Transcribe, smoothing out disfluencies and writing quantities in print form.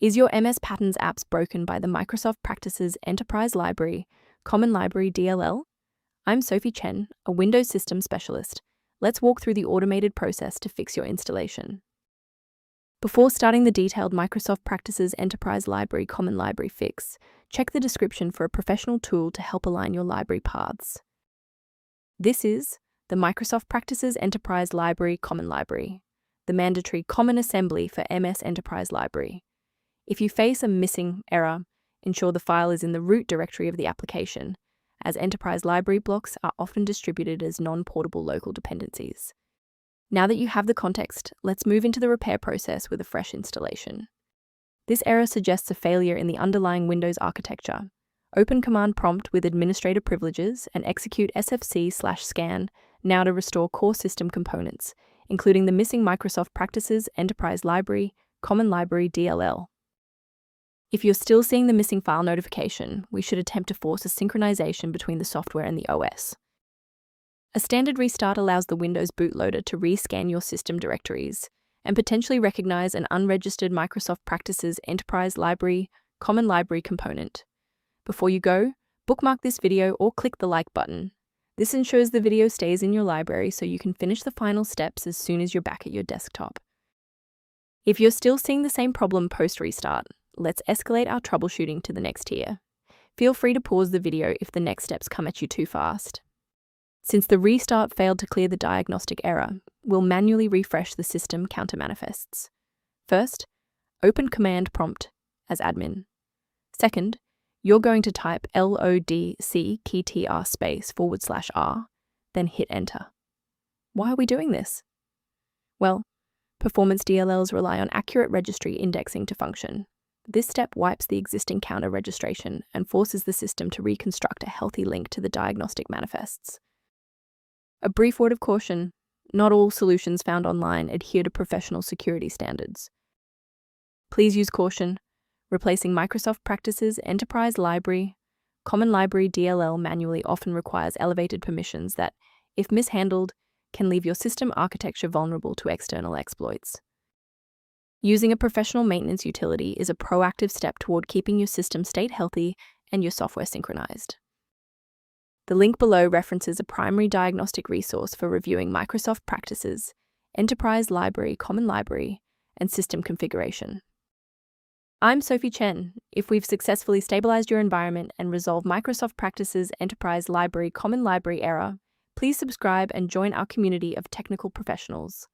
Is your MS Patterns apps broken by the Microsoft Practices Enterprise Library, Common Library DLL? I'm Sophie Chen, a Windows System Specialist. Let's walk through the automated process to fix your installation. Before starting the detailed Microsoft Practices Enterprise Library Common Library fix, check the description for a professional tool to help align your library paths. This is the Microsoft Practices Enterprise Library Common Library, the mandatory common assembly for MS Enterprise Library. If you face a missing error, ensure the file is in the root directory of the application, as Enterprise Library blocks are often distributed as non-portable local dependencies. Now that you have the context, let's move into the repair process with a fresh installation. This error suggests a failure in the underlying Windows architecture. Open Command Prompt with administrator privileges and execute sfc/scan now to restore core system components, including the missing Microsoft Practices Enterprise Library Common Library DLL. If you're still seeing the missing file notification, we should attempt to force a synchronization between the software and the OS. A standard restart allows the Windows bootloader to rescan your system directories and potentially recognize an unregistered Microsoft Practices Enterprise Library Common Library component. Before you go, bookmark this video or click the like button. This ensures the video stays in your library so you can finish the final steps as soon as you're back at your desktop. If you're still seeing the same problem post-restart, let's escalate our troubleshooting to the next tier. Feel free to pause the video if the next steps come at you too fast. Since the restart failed to clear the diagnostic error, we'll manually refresh the system counter manifests. First, open Command Prompt as admin. Second, you're going to type lodc_r, then hit enter. Why are we doing this? Well, performance DLLs rely on accurate registry indexing to function. This step wipes the existing counter registration and forces the system to reconstruct a healthy link to the diagnostic manifests. A brief word of caution: not all solutions found online adhere to professional security standards. Please use caution. Replacing Microsoft Practices Enterprise Library Common Library DLL manually often requires elevated permissions that, if mishandled, can leave your system architecture vulnerable to external exploits. Using a professional maintenance utility is a proactive step toward keeping your system state healthy and your software synchronized. The link below references a primary diagnostic resource for reviewing Microsoft Practices, Enterprise Library Common Library, and system configuration. I'm Sophie Chen. If we've successfully stabilized your environment and resolved Microsoft Practices Enterprise Library Common Library error, please subscribe and join our community of technical professionals.